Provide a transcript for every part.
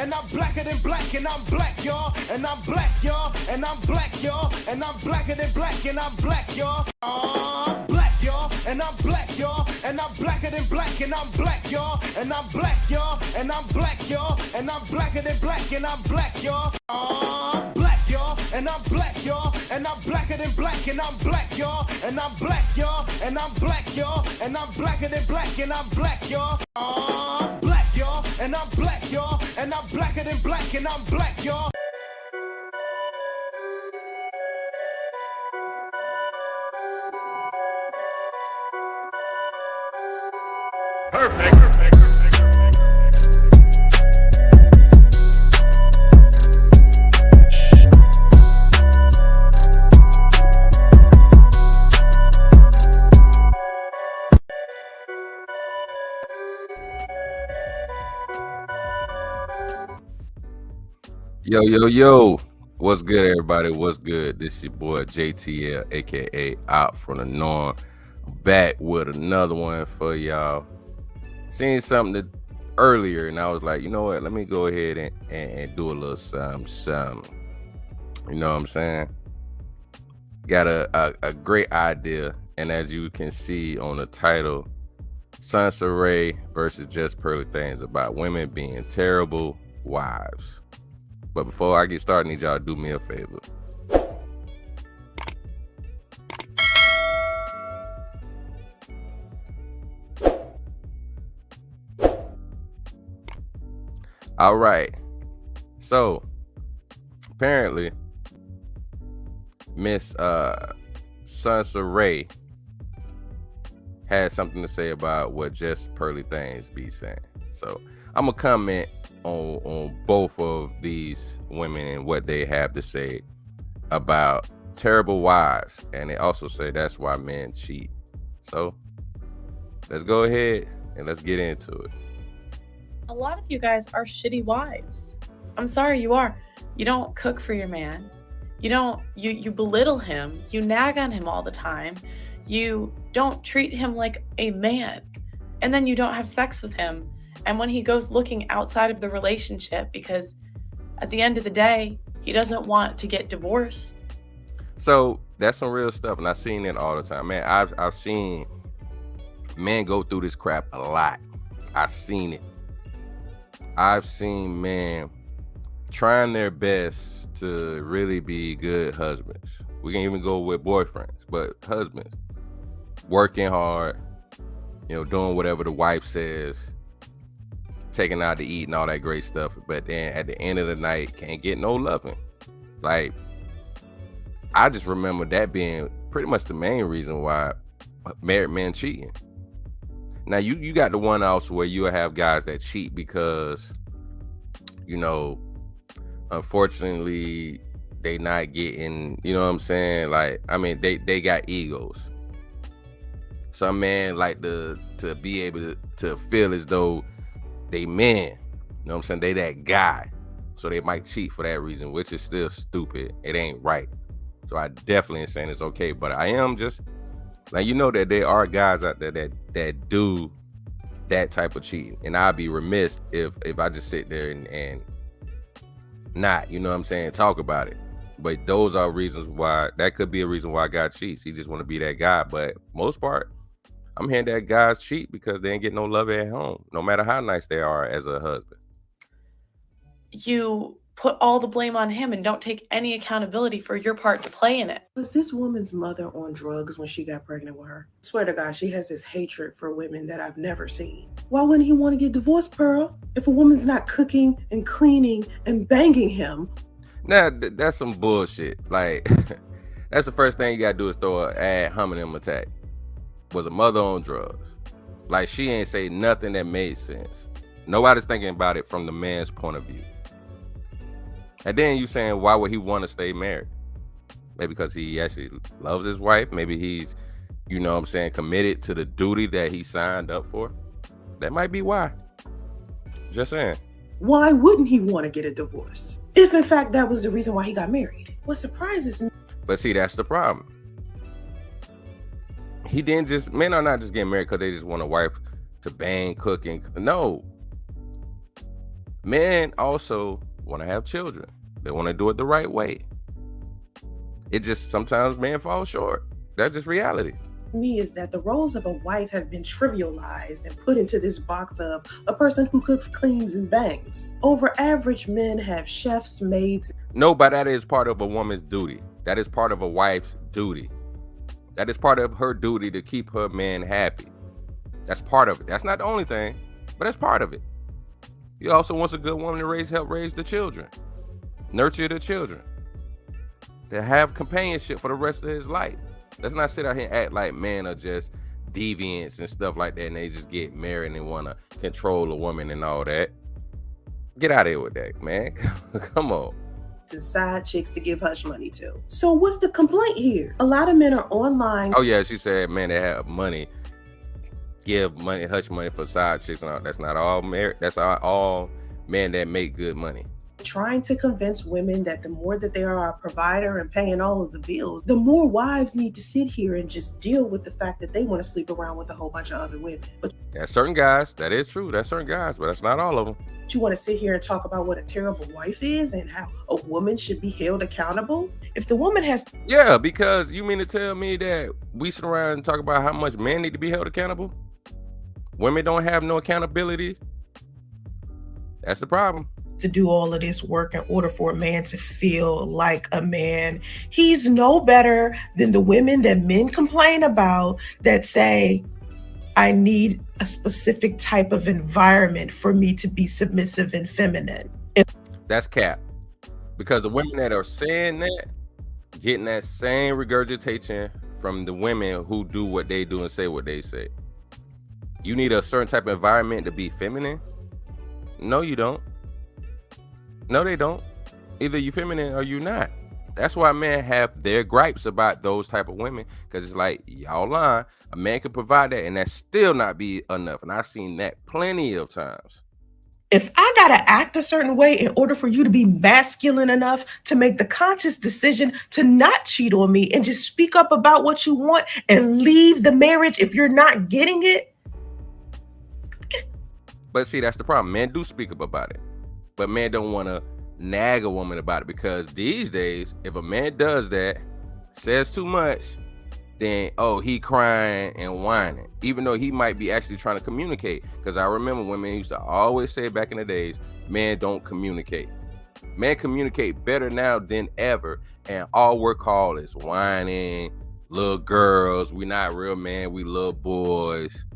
and I'm blacker than black, and I'm black, y'all, and I'm black, y'all, and I'm black, y'all, and I'm blacker than black, and I'm black, y'all. Black, y'all, and I'm black, y'all, and I'm blacker than black, and I'm black, y'all, and I'm black, y'all, and I'm black, y'all, and I'm blacker than black, and I'm black, y'all. Black, y'all, and I'm black, y'all, and I'm blacker than black, and I'm black, y'all, and I'm black, y'all, and I'm black, y'all, and I'm blacker than black, and I'm black, y'all. Black, y'all, and I'm black, y'all, and I'm blacker than black, and I'm black, y'all. Perfect. Yo, what's good, everybody? What's good? This is your boy JTL, aka Out from the Norm. I'm back with another one for y'all. Seen something earlier, and I was like, you know what? Let me go ahead and do a little something. You know what I'm saying? Got a great idea, and as you can see on the title, Soncerae versus Just Pearly Things, about women being terrible wives. But before I get started, I need y'all to do me a favor. All right. So, apparently, Miss Soncerae had something to say about what Just Pearly Things be saying. So, I'm going to comment on both of these women and what they have to say about terrible wives, and they also say that's why men cheat. So let's go ahead and let's get into it. A lot of you guys are shitty wives. I'm sorry, you are. You don't cook for your man. You belittle him. You nag on him all the time. You don't treat him like a man. And then you don't have sex with him. And when he goes looking outside of the relationship, because at the end of the day, he doesn't want to get divorced. So that's some real stuff, and I've seen it all the time, man. I've seen men go through this crap a lot. I've seen it. I've seen men trying their best to really be good husbands. We can even go with boyfriends, but husbands working hard, doing whatever the wife says, taking out to eat and all that great stuff, but then at the end of the night can't get no loving. Like, I just remember that being pretty much the main reason why married men cheating. Now you got the one also where you have guys that cheat because unfortunately they not getting, you know what I'm saying, like, I mean, they got egos. Some men like to be able to feel as though they men, you know what I'm saying? They that guy. So they might cheat for that reason, which is still stupid. It ain't right. So I definitely ain't saying it's okay, but I am just like, that there are guys out there that do that type of cheating. And I'd be remiss if I just sit there and not, you know what I'm saying, talk about it. But those are reasons why, that could be a reason why a guy cheats. He just want to be that guy. But most part, I'm hearing that guys cheat because they ain't getting no love at home, no matter how nice they are as a husband. You put all the blame on him and don't take any accountability for your part to play in it. Was this woman's mother on drugs when she got pregnant with her? I swear to God, she has this hatred for women that I've never seen. Why wouldn't he want to get divorced, Pearl? If a woman's not cooking and cleaning and banging him. Nah, that's some bullshit. Like, that's the first thing you gotta do is throw an ad hominem attack. Was a mother on drugs? Like, she ain't say nothing that made sense. Nobody's thinking about it from the man's point of view. And then you saying, why would he want to stay married? Maybe because he actually loves his wife. Maybe he's, committed to the duty that he signed up for. That might be why. Just saying. Why wouldn't he want to get a divorce? If in fact that was the reason why he got married. What surprises me? But see, that's the problem. Men are not just getting married because they just want a wife to bang, cook, and no. Men also want to have children. They want to do it the right way. It just sometimes men fall short. That's just reality. Me is that the roles of a wife have been trivialized and put into this box of a person who cooks, cleans, and bangs. Over average men have chefs, maids. No, but that is part of a woman's duty. That is part of a wife's duty. That is part of her duty to keep her man happy. That's part of it. That's not the only thing, but that's part of it. He also wants a good woman to help raise the children, nurture the children, to have companionship for the rest of his life. Let's not sit out here and act like men are just deviants and stuff like that, and they just get married and want to control a woman and all that. Get out of here with that, man. Come on. And side chicks to give hush money to. So what's the complaint here? A lot of men are online. Oh yeah, she said, man, they have money, give money, hush money for side chicks and all. That's not all married. That's all men that make good money. Trying to convince women that the more that they are a provider and paying all of the bills, the more wives need to sit here and just deal with the fact that they want to sleep around with a whole bunch of other women. But that's certain guys. That is true. That's certain guys, but that's not all of them. you want to sit here and talk about what a terrible wife is and how a woman should be held accountable? If the woman has... Yeah, because you mean to tell me that we sit around and talk about how much men need to be held accountable? Women don't have no accountability. That's the problem. To do all of this work in order for a man to feel like a man. He's no better than the women that men complain about that say, I need a specific type of environment for me to be submissive and feminine. That's cap. Because the women that are saying that, getting that same regurgitation from the women who do what they do and say what they say. You need a certain type of environment to be feminine? No, you don't. No, they don't. Either you feminine or you not. That's why men have their gripes about those type of women, because it's like, y'all lying. A man can provide that and that still not be enough. And I've seen that plenty of times. If I gotta act a certain way in order for you to be masculine enough to make the conscious decision to not cheat on me and just speak up about what you want and leave the marriage if you're not getting it. But see, that's the problem. Men do speak up about it. But men don't want to nag a woman about it, because these days, if a man does that, says too much, then, oh, he crying and whining, even though he might be actually trying to communicate. Because I remember women used to always say back in the days, men don't communicate. Men communicate better now than ever, and all we're called is whining, little girls. We not real men, we little boys.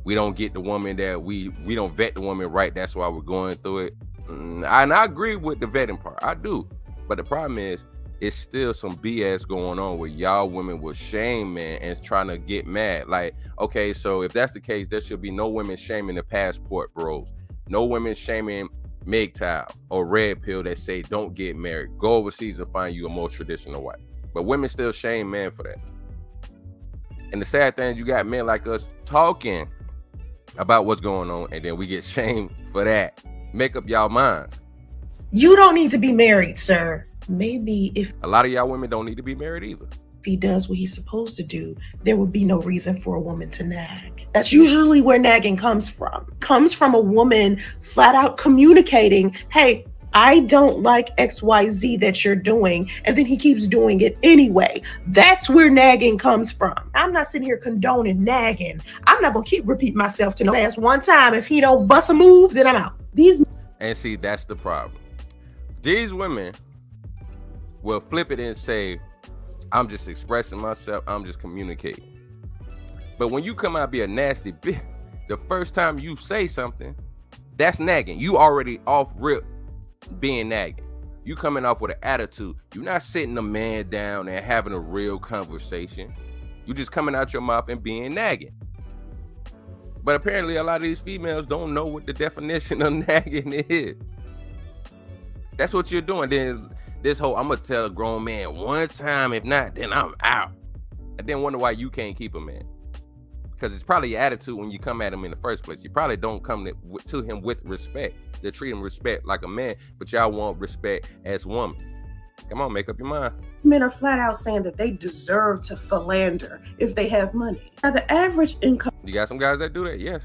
We don't get the woman that we don't vet the woman right. That's why we're going through it. And I agree with the vetting part. I do. But the problem is, it's still some BS going on where y'all women will shame men and trying to get mad. Like, okay, so if that's the case, there should be no women shaming the passport bros. No women shaming MGTOW or Red Pill that say don't get married. Go overseas and find you a more traditional wife. But women still shame men for that. And the sad thing is, you got men like us talking about what's going on, and then we get shamed for that. Make up y'all minds. You don't need to be married, sir. Maybe if A lot of y'all women don't need to be married either. he does what he's supposed to do, there would be no reason for a woman to nag. That's usually where nagging comes from. Comes from a woman flat out communicating, hey, I don't like XYZ that you're doing, and then he keeps doing it anyway. That's where nagging comes from. I'm not sitting here condoning nagging. I'm not gonna keep repeating myself to the last one time. If he don't bust a move, then I'm out. And see, that's the problem. These women will flip it and say, I'm just expressing myself, I'm just communicating. But when you come out be a nasty bitch, the first time you say something, that's nagging. You already off rip being nagging. You coming off with an attitude. You're not sitting a man down and having a real conversation. You just coming out your mouth and being nagging. But apparently a lot of these females don't know what the definition of nagging is. That's what you're doing. Then this whole, I'm gonna tell a grown man one time, if not, then I'm out. I then wonder why you can't keep a man. Because it's probably your attitude when you come at him in the first place. You probably don't come to him with respect. They treat him respect like a man, but y'all want respect as woman. Come on, make up your mind. Men are flat out saying that they deserve to philander if they have money. Now, the average income... You got some guys that do that? Yes.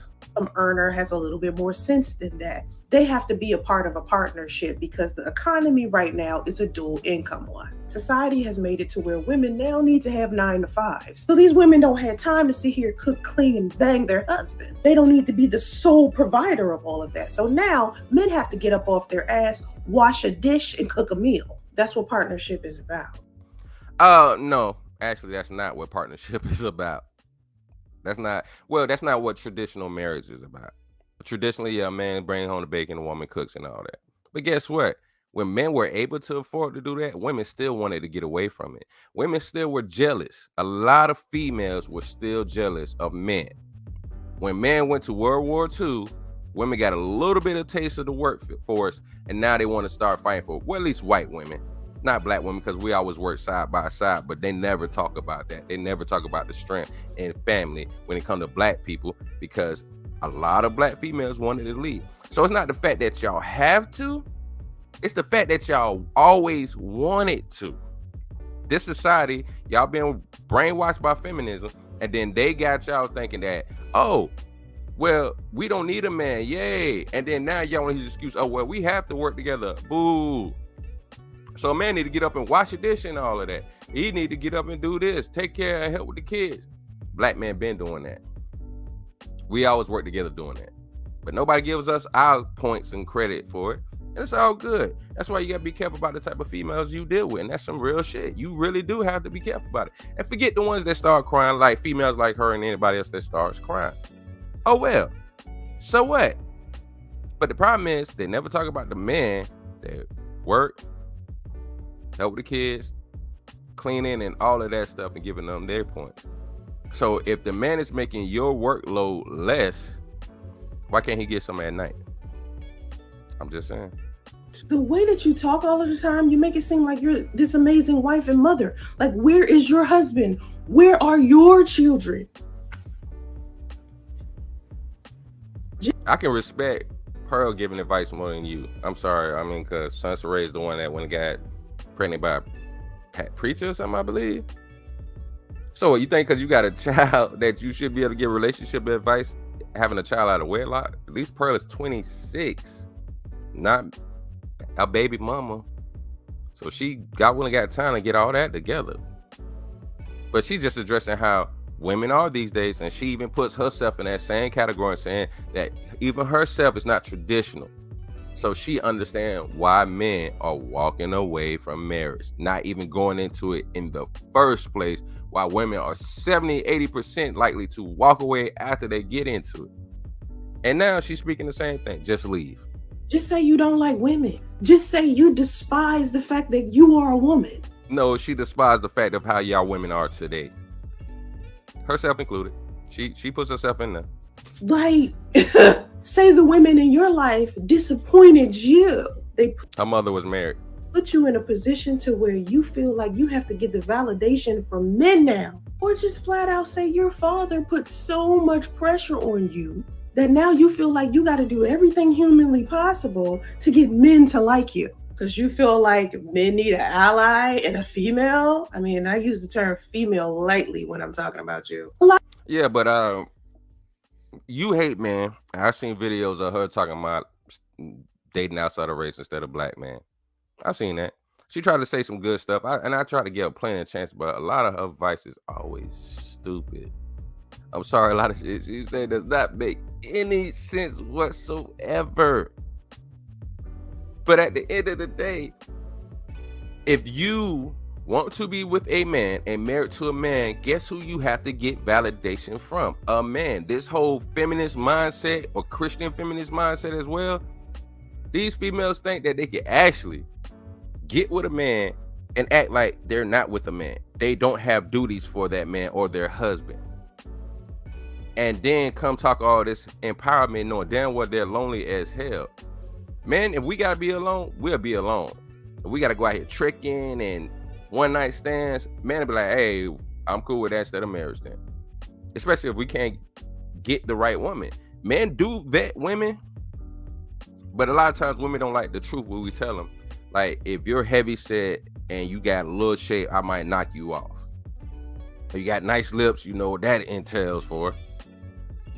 earner has a little bit more sense than that. They have to be a part of a partnership because the economy right now is a dual income one. Society has made it to where women now need to have 9 to 5s. So these women don't have time to sit here, cook, clean, and bang their husband. They don't need to be the sole provider of all of that. So now men have to get up off their ass, wash a dish, and cook a meal. That's what partnership is about. No, actually, that's not what partnership is about. That's not what traditional marriage is about. Traditionally, a man brings home the bacon, a woman cooks and all that. But guess what? When men were able to afford to do that, women still wanted to get away from it. Women still were jealous. A lot of females were still jealous of men. When men went to World War II, women got a little bit of taste of the workforce, and now they want to start fighting for it. Well, at least white women, not black women, because we always work side by side, but they never talk about that. They never talk about the strength in family when it comes to black people, because a lot of black females wanted to leave. So it's not the fact that y'all have to, it's the fact that y'all always wanted to. This society, y'all been brainwashed by feminism, and then they got y'all thinking that, oh, well, we don't need a man, yay. And then now y'all want his excuse, oh, well, we have to work together, boo. So a man need to get up and wash a dish and all of that. He need to get up and do this, take care and help with the kids. Black men been doing that. We always work together doing that. But nobody gives us our points and credit for it. And it's all good. That's why you got to be careful about the type of females you deal with. And that's some real shit. You really do have to be careful about it. And forget the ones that start crying, like females like her and anybody else that starts crying. Oh, well, so what? But the problem is they never talk about the men that work, help with the kids, cleaning and all of that stuff and giving them their points. So if the man is making your workload less, why can't he get some at night? I'm just saying. The way that you talk all of the time, you make it seem like you're this amazing wife and mother. Like, where is your husband? Where are your children? I can respect Pearl giving advice more than you. I'm sorry. I mean, because Soncerae is the one that went and got pregnant by Pat Preacher or something, I believe. So you think because you got a child that you should be able to give relationship advice having a child out of wedlock? At least Pearl is 26, not a baby mama. So she got time to get all that together. But she's just addressing how women are these days, and she even puts herself in that same category, saying that even herself is not traditional. So she understands why men are walking away from marriage, not even going into it in the first place, while women are 70-80% likely to walk away after they get into it. And now she's speaking the same thing. Just leave. Just say you don't like women. Just say you despise the fact that you are a woman. No, she despises the fact of how y'all women are today. Herself included. She puts herself in there. Like, say the women in your life disappointed you. Her mother was married. Put you in a position to where you feel like you have to get the validation from men now. Or just flat out say your father put so much pressure on you that now you feel like you got to do everything humanly possible to get men to like you. Because you feel like men need an ally and a female. I mean, I use the term female lightly when I'm talking about you. Yeah, but you hate men. I've seen videos of her talking about dating outside of race instead of black men. I've seen that. She tried to say some good stuff, and I try to give her plenty of chance, but a lot of her advice is always stupid. I'm sorry, a lot of shit she said does not make any sense whatsoever. But at the end of the day, if you want to be with a man and married to a man, guess who you have to get validation from? A man. This whole feminist mindset, or Christian feminist mindset as well, these females think that they can actually get with a man and act like they're not with a man. They don't have duties for that man or their husband. And then come talk all this empowerment, knowing damn well they're lonely as hell. Man, if we gotta be alone, we'll be alone. If we gotta go out here tricking and one night stands, man, will be like, hey, I'm cool with that instead of marriage then. Especially if we can't get the right woman. Men do vet women, but a lot of times women don't like the truth when we tell them. Like, if you're heavy set and you got a little shape, I might knock you off. If you got nice lips, you know what that entails for.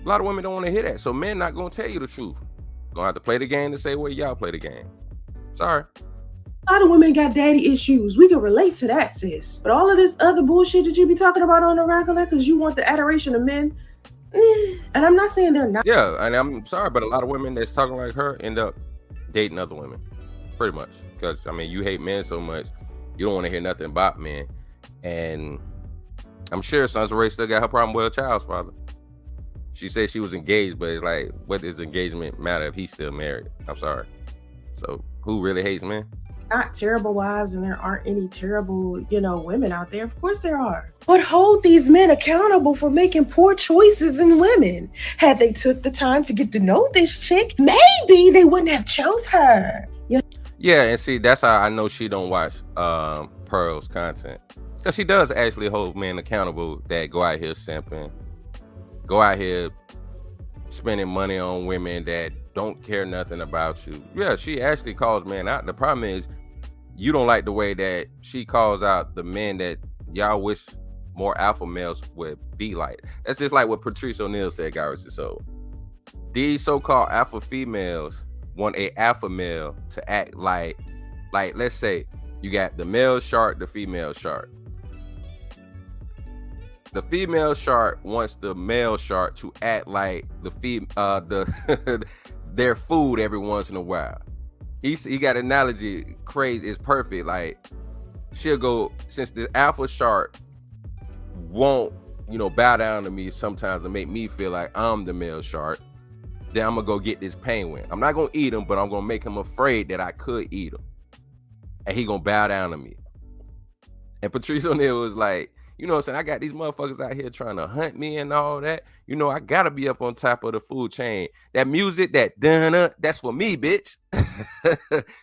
A lot of women don't want to hear that. So men not gonna tell you the truth. Gonna have to play the game the same way y'all play the game. Sorry. A lot of women got daddy issues. We can relate to that, sis. But all of this other bullshit that you be talking about on the regular because you want the adoration of men, and I'm not saying they're not. Yeah, and I'm sorry, but a lot of women that's talking like her end up dating other women, pretty much. Because, I mean, you hate men so much, you don't want to hear nothing about men. And I'm sure Soncerae still got her problem with her child's father. She said she was engaged, but it's like, what does engagement matter if he's still married? I'm sorry. So who really hates men? Not terrible wives, and there aren't any terrible, women out there. Of course there are. But hold these men accountable for making poor choices in women. Had they took the time to get to know this chick, maybe they wouldn't have chose her. Yeah, and see, that's how I know she don't watch Pearl's content. Because she does actually hold men accountable that go out here simping, go out here spending money on women that don't care nothing about you. Yeah, she actually calls men out. The problem is you don't like the way that she calls out the men that y'all wish more alpha males would be like. That's just like what Patrice O'Neal said, guys. So these so-called alpha females want a alpha male to act like let's say you got the male shark, the female shark. The female shark wants the male shark to act like their food every once in a while. He got an analogy crazy, it's perfect. Like she'll go, since the alpha shark won't, bow down to me sometimes to make me feel like I'm the male shark, then I'm gonna go get this penguin. I'm not gonna eat him, but I'm gonna make him afraid that I could eat him. And he gonna bow down to me. And Patrice O'Neal was like, you know what I'm saying? I got these motherfuckers out here trying to hunt me and all that. I gotta be up on top of the food chain. That music, that dun that's for me, bitch.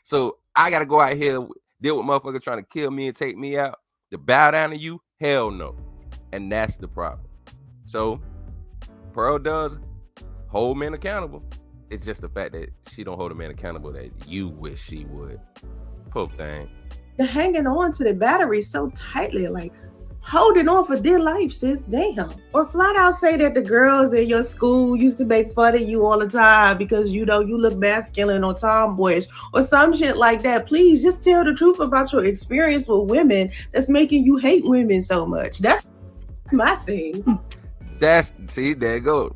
So I gotta go out here, deal with motherfuckers trying to kill me and take me out. To bow down to you? Hell no. And that's the problem. So Pearl does hold men accountable. It's just the fact that she don't hold a man accountable that you wish she would. Poor thing. You're hanging on to the battery so tightly, like holding on for dear life, sis. Damn. Or flat out say that the girls in your school used to make fun of you all the time because you look masculine or tomboyish or some shit like that. Please just tell the truth about your experience with women that's making you hate women so much. That's my thing. There you go.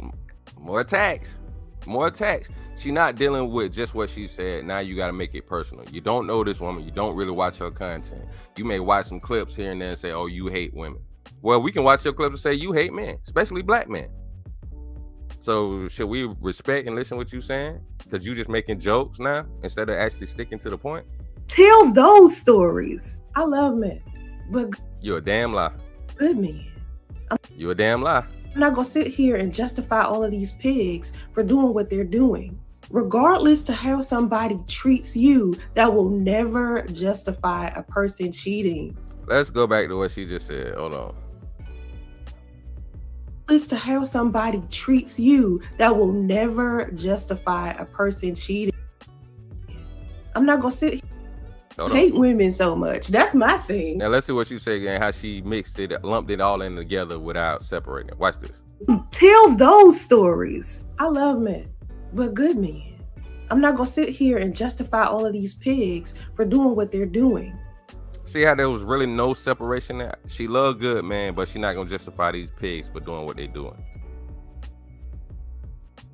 More attacks. She not dealing with just what she said. Now you got to make it personal. You don't know this woman. You don't really watch her content. You may watch some clips here and there and say, oh, you hate women. Well, we can watch your clips and say you hate men, especially black men. So should we respect and listen to what you're saying? Because you just making jokes now instead of actually sticking to the point? Tell those stories. I love men, but you're a damn lie. Good men. You're a damn lie. I'm not going to sit here and justify all of these pigs for doing what they're doing. Regardless to how somebody treats you, that will never justify a person cheating. Let's go back to what she just said. Hold on. Regardless to how somebody treats you, that will never justify a person cheating. I'm not going to sit here and hate women so much. That's my thing. Now let's see what she said again, how she mixed it, lumped it all in together without separating it. Watch this. Tell those stories. I love men, but good men. I'm not going to sit here and justify all of these pigs for doing what they're doing. See how there was really no separation there? She loved good man, but she's not going to justify these pigs for doing what they're doing.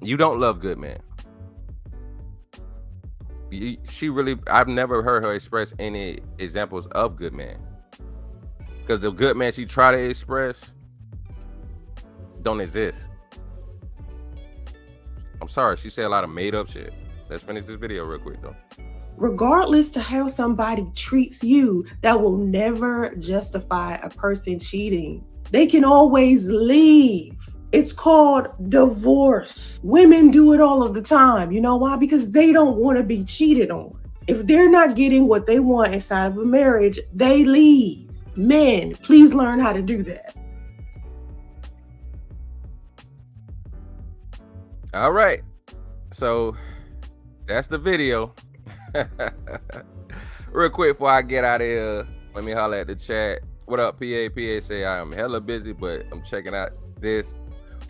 You don't love good man. I've never heard her express any examples of good man. Because the good man she try to express don't exist. I'm sorry, she said a lot of made up shit. Let's finish this video real quick though. Regardless to how somebody treats you, that will never justify a person cheating. They can always leave. It's called divorce. Women do it all of the time. You know why? Because they don't want to be cheated on. If they're not getting what they want inside of a marriage, they leave. Men, please learn how to do that. All right. So that's the video. Real quick before I get out of here, let me holler at the chat. What up, PA? PA say I am hella busy, but I'm checking out this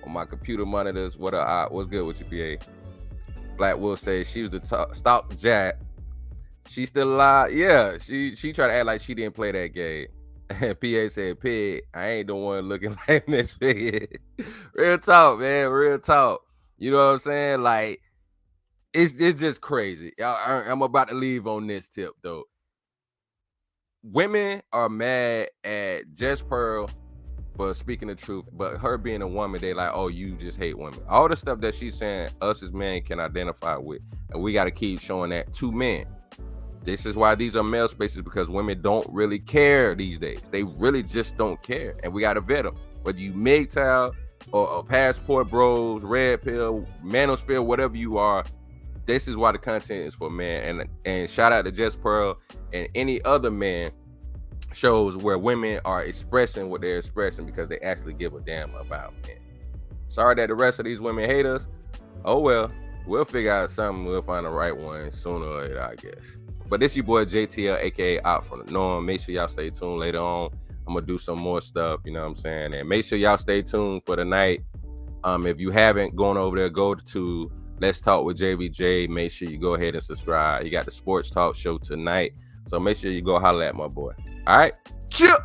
on my computer monitors. What's good with you, PA? Black Wolf says she was the stalk Jack. She still alive? Yeah, she tried to act like she didn't play that game. And PA said, "Pig, I ain't the one looking like this pig." Real talk, man. Real talk. You know what I'm saying? Like, it's just crazy. I'm about to leave on this tip though. Women are mad at Jess Pearl for speaking the truth, but her being a woman, they like, oh, you just hate women. All the stuff that she's saying, us as men can identify with, and we got to keep showing that to men. This is why these are male spaces, because women don't really care these days. They really just don't care, and we got to vet them. Whether you MGTOW or passport bros, red pill, manosphere, whatever you are, this is why the content is for men. And shout out to Jess Pearl and any other man shows where women are expressing what they're expressing because they actually give a damn about men. Sorry that the rest of these women hate us. Oh well, we'll figure out something. We'll find the right one sooner or later, I guess. But this your boy JTL, aka Out From The Norm. Make sure y'all stay tuned later on. I'm gonna do some more stuff, you know what I'm saying? And make sure y'all stay tuned for the night. If you haven't gone over there, go to Let's Talk with JVJ. Make sure you go ahead and subscribe. You got the Sports Talk show tonight, so make sure you go holler at my boy. All right, chill.